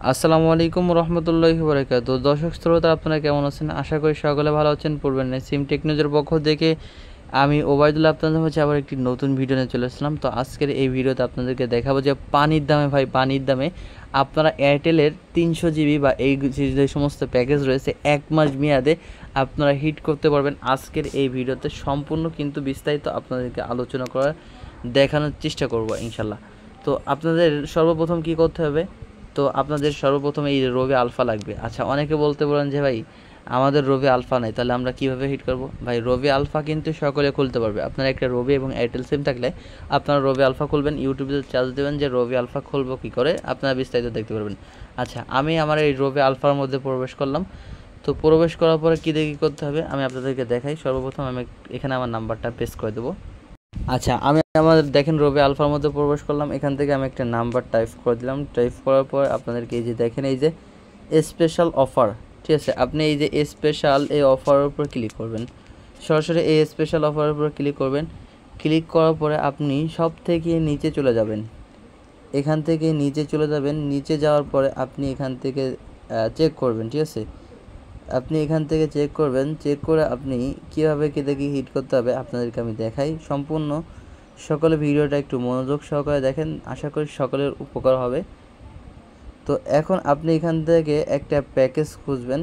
আসসালামু আলাইকুম রহমতুল্লাহি বারাকাতুহু। দর্শক শ্রোতা, আপনারা কেমন আছেন? আশা করি সকলে ভালো আছেন। পূর্বের নেই সিম টেকনোলজির পক্ষ থেকে আমি ওবায়দুল্লাহ আপনাদের হচ্ছে আবার একটি নতুন ভিডিও নিয়ে চলে আসলাম। তো আজকের এই ভিডিওতে আপনাদেরকে দেখাবো যে পানির দামে পানির দামে আপনারা এয়ারটেলের 300 জিবি বা এই যে সমস্ত প্যাকেজ রয়েছে 1 মাস মেয়াদে আপনারা হিট করতে পারবেন। আজকের এই ভিডিওতে সম্পূর্ণ কিন্তু বিস্তারিত আপনাদেরকে আলোচনা করার দেখানোর চেষ্টা করব ইনশাল্লাহ। তো আপনাদের সর্বপ্রথম কি করতে হবে? তো আপনাদের সর্বপ্রথম এই রবি আলফা লাগবে। আচ্ছা, অনেকে বলতে পারেন যে ভাই আমাদের রবি আলফা নাই, তাহলে আমরা কিভাবে হিট করব? ভাই রবি আলফা কিন্তু সকলে খুলতে পারবে। আপনার একটা রবি এবং এয়ারটেল সিম থাকলে আপনারা রবি আলফা খুলবেন, ইউটিউবে চার্জ দেবেন যে রবি আলফা খুলবো কী করে, আপনারা বিস্তারিত দেখতে পারবেন। আচ্ছা, আমি আমার এই রবি আলফার মধ্যে প্রবেশ করলাম। তো প্রবেশ করার পরে কী দেখি করতে হবে আমি আপনাদেরকে দেখাই। সর্বপ্রথম আমি এখানে আমার নাম্বারটা পেস্ট করে দেবো। আচ্ছা, আমি আমাদের দেখেন রবি আলফার মধ্যে প্রবেশ করলাম। এখান থেকে আমি একটা নাম্বার টাইপ করে দিলাম। টাইপ করার পর আপনাদেরকে এই যে দেখেন এই যে স্পেশাল অফার, ঠিক আছে, আপনি এই যে স্পেশাল এই অফারের উপর ক্লিক করবেন। সরাসরি এই স্পেশাল অফারের উপর ক্লিক করবেন। ক্লিক করার পরে আপনি সব থেকে নিচে চলে যাবেন। এখান থেকে নিচে চলে যাবেন। নিচে যাওয়ার পরে আপনি এখান থেকে চেক করবেন, ঠিক আছে। আপনি এখান থেকে চেক করবেন। চেক করে আপনি কীভাবে কী দেখি হিট করতে হবে আপনাদেরকে আমি দেখাই। সম্পূর্ণ সকলে ভিডিওটা একটু মনোযোগ সহকারে দেখেন, আশা করি সকলের উপকার হবে। তো এখন আপনি এখান থেকে একটা প্যাকেজ খুঁজবেন।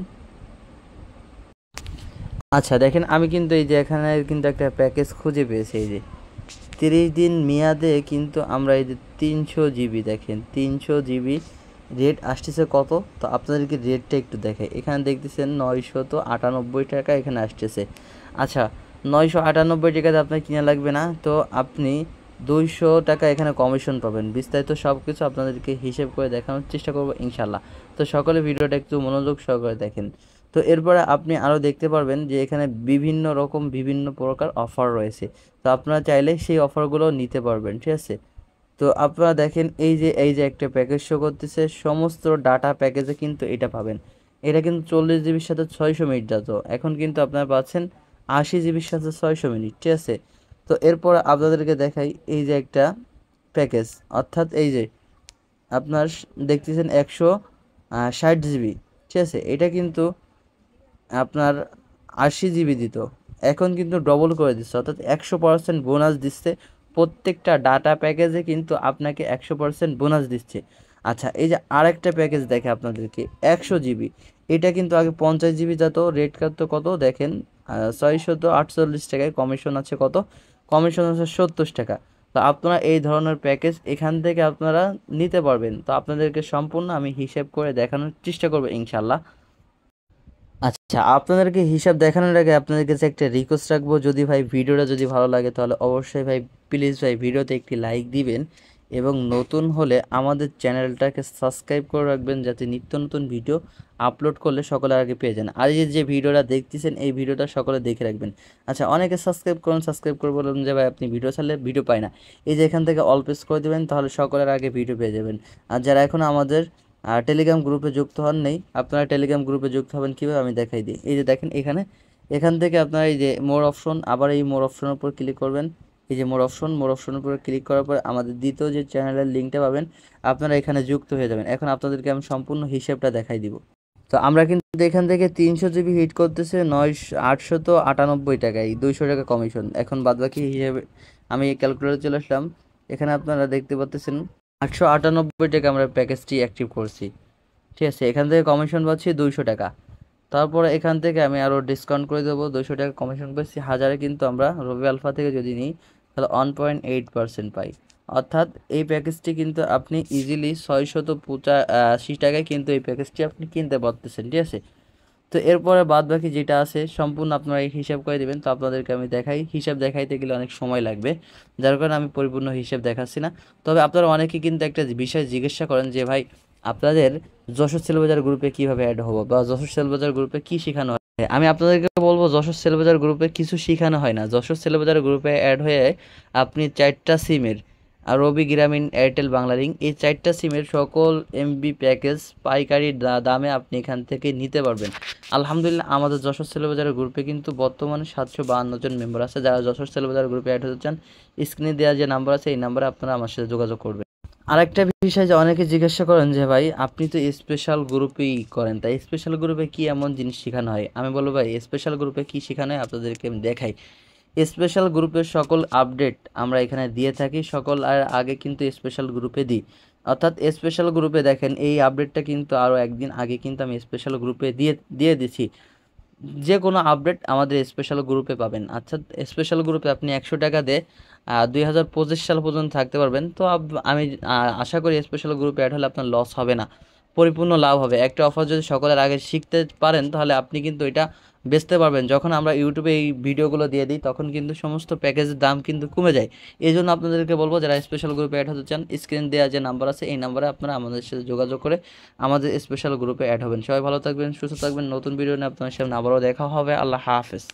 আচ্ছা দেখেন, আমি কিন্তু এই যে এখানে কিন্তু একটা প্যাকেজ খুঁজে পেয়েছি। এই যে 30 দিন মেয়াদে কিন্তু আমরা এই যে 300 জিবি, দেখেন 300 জিবি রেট আসতেছে কত। তো আপনাদেরকে রেটটা একটু দেখাই। এখানে দেখতেছেন 998 টাকা এখানে আসতেছে। আচ্ছা, 998 টাকাতে আপনার কিনা লাগবে না, তো আপনি 200 টাকা এখানে কমিশন পাবেন। বিস্তারিত সব কিছু আপনাদেরকে হিসেব করে দেখানোর চেষ্টা করবো ইনশাল্লাহ। তো সকলে ভিডিওটা একটু মনোযোগ সহকারে দেখেন। তো এরপরে আপনি আরও দেখতে পারবেন যে এখানে বিভিন্ন রকম বিভিন্ন প্রকার অফার রয়েছে। তো আপনারা চাইলে সেই অফারগুলো নিতে পারবেন, ঠিক আছে। তো আপনারা দেখেন এই যে একটা প্যাকেজ শো করতেছে, সমস্ত ডাটা প্যাকেজে কিন্তু এটা পাবেন। এটা কিন্তু 40 জিবির সাথে 600 মিনিট যেত, এখন কিন্তু আপনারা পাচ্ছেন 80 জিবির সাথে 600 মিনিট, ঠিক আছে। তো এরপর আপনাদেরকে দেখাই এই যে একটা প্যাকেজ, অর্থাৎ এই যে আপনার দেখতেছেন 160 জিবি, ঠিক আছে। এটা কিন্তু আপনার 80 জিবি দিত, এখন কিন্তু ডবল করে দিচ্ছে, অর্থাৎ 100% বোনাস দিচ্ছে। প্রত্যেকটা ডাটা প্যাকেজে কিন্তু আপনাকে 100% বোনাস দিচ্ছে। আচ্ছা, এই যে আরেকটা প্যাকেজ দেখে আপনাদেরকে 100 জিবি, এটা কিন্তু আগে 50 জিবি যেত। রেট কাটতো কত দেখেন, 648 টাকায়। কমিশন আছে কত? কমিশন আছে 70 টাকা। তো আপনারা এই ধরনের প্যাকেজ এখান থেকে আপনারা নিতে পারবেন। তো আপনাদেরকে সম্পূর্ণ আমি হিসেব করে দেখানোর চেষ্টা করবো ইনশাল্লাহ। আচ্ছা, আপনাদেরকে হিসাব দেখানোর আগে আপনাদের কাছে একটা রিকোয়েস্ট রাখবো, যদি ভাই ভিডিওটা যদি ভালো লাগে তাহলে অবশ্যই ভাই প্লিজ ভাই ভিডিওতে একটি লাইক দিবেন, এবং নতুন হলে আমাদের চ্যানেলটাকে সাবস্ক্রাইব করে রাখবেন, যাতে নিত্য নতুন ভিডিও আপলোড করলে সকলের আগে পেয়ে যান। আর এই যে ভিডিওটা দেখতেছেন এই ভিডিওটা সকলে দেখে রাখবেন। আচ্ছা, অনেকে সাবস্ক্রাইব করে বলবেন যে ভাই আপনি ভিডিও ছাড়লে ভিডিও পায় না। এই যে এখান থেকে অল প্রেস করে দেবেন, তাহলে সকলের আগে ভিডিও পেয়ে যাবেন। আর যারা এখন আমাদের টেলিগ্রাম গ্রুপে যুক্ত হন নেই, আপনারা টেলিগ্রাম গ্রুপে যুক্ত হবেন কীভাবে আমি দেখাই দিই। এই যে দেখেন এখান থেকে আপনারা এই যে মোর অপশন, আবার এই মোর অপশনের উপর ক্লিক করবেন। এই যে মোর অপশনের উপর ক্লিক করার পর আমাদের দ্বিতীয় যে চ্যানেলের লিঙ্কটা পাবেন, আপনারা এখানে যুক্ত হয়ে যাবেন। এখন আপনাদেরকে আমি সম্পূর্ণ হিসেবটা দেখাই দিব। তো আমরা কিন্তু এখান থেকে 300 জিবি হিট করতেছে 898 টাকায়, 200 টাকা কমিশন। এখন বাদবাকি হিসেবে আমি ক্যালকুলেটর চলে আসলাম। এখানে আপনারা দেখতে পাচ্ছেন 898 টাকা আমরা প্যাকেজটি অ্যাক্টিভ করছি, ঠিক আছে। এখান থেকে কমিশন পাচ্ছি 200 টাকা। তারপরে এখান থেকে আমি আরও ডিসকাউন্ট করে দেবো, 200 টাকা কমিশন পাচ্ছি। হাজারে কিন্তু আমরা রবি আলফা থেকে যদি নিই তাহলে 1.8% পাই। অর্থাৎ এই প্যাকেজটি কিন্তু আপনি ইজিলি 685 টাকায় কিন্তু এই প্যাকেজটি আপনি কিনতে পারতেছেন, ঠিক আছে। তো এরপরে বাদ বাকি যেটা আছে সম্পূর্ণ আপনারা এই হিসাব করে দেবেন। তো আপনাদেরকে আমি দেখাই, হিসাব দেখাইতে গেলে অনেক সময় লাগবে, যার কারণে আমি পরিপূর্ণ হিসাব দেখাচ্ছি না। তবে আপনারা অনেকে কিন্তু একটা বিষয় জিজ্ঞাসা করেন যে ভাই আপনাদের যশোর সেলবাজার গ্রুপে কিভাবে অ্যাড হবো, বা যশোর সেলবাজার গ্রুপে কি শেখানো হয়। আমি আপনাদেরকে বলবো যশোর সেলবাজার গ্রুপে কিছু শেখানো হয় না। যশোর সেলবাজার গ্রুপে অ্যাড হয়ে আপনি 4টা সিমের, আর রবি গ্রামীণ, এয়ারটেল, বাংলালিংক, এই 4টা সিমের সকল এমবি প্যাকেজ পাইকারি দামে আপনি এখান থেকে নিতে পারবেন। আলহামদুলিল্লাহ, আমাদের যশোর সেলবাজার গ্রুপে কিন্তু বর্তমানে 752 জন মেম্বার আছে। যারা যশোর সেলবাজার গ্রুপে অ্যাড হতে চান, স্ক্রিনে দেওয়া যে নাম্বার আছে এই নাম্বারে আপনারা আমার সাথে যোগাযোগ করবেন। আরেকটা বিষয় যে অনেকে জিজ্ঞাসা করেন যে ভাই আপনি তো স্পেশাল গ্রুপেই করেন, তাই স্পেশাল গ্রুপে কি এমন জিনিস শেখানো হয়? আমি বলবো ভাই স্পেশাল গ্রুপে কি শেখানো হয় আপনাদেরকে আমি দেখাই। স্পেশাল গ্রুপের সকল আপডেট আমরা এখানে দিয়ে থাকি, সকল আর আগে কিন্তু স্পেশাল গ্রুপে দিই। অর্থাৎ স্পেশাল গ্রুপে দেখেন এই আপডেটটা কিন্তু আরও একদিন আগে কিন্তু আমি স্পেশাল গ্রুপে দিয়ে দিয়ে দিছি। যে কোনো আপডেট আমাদের স্পেশাল গ্রুপে পাবেন। আচ্ছা, স্পেশাল গ্রুপে আপনি 100 টাকা দিয়ে 2025 সাল পর্যন্ত থাকতে পারবেন। তো আমি আশা করি স্পেশাল গ্রুপে অ্যাড হলে আপনার লস হবে না, পরিপূর্ণ লাভ হবে। একটা অফার যদি সকলের আগে শিখতে পারেন তাহলে আপনি কিন্তু এটা বেচতে পারবেন। যখন আমরা ইউটিউবে এই ভিডিওগুলো দিয়ে দিই তখন কিন্তু সমস্ত প্যাকেজের দাম কিন্তু কমে যায়। এই জন্য আপনাদেরকে বলবো যারা স্পেশাল গ্রুপে অ্যাড হতে চান, স্ক্রিন দেওয়া যে নাম্বার আছে এই নাম্বারে আপনারা আমাদের সাথে যোগাযোগ করে আমাদের স্পেশাল গ্রুপে অ্যাড হবেন। সবাই ভালো থাকবেন, সুস্থ থাকবেন। নতুন ভিডিও নিয়ে আপনাদের সামনে আবারও দেখা হবে। আল্লাহ হাফেজ।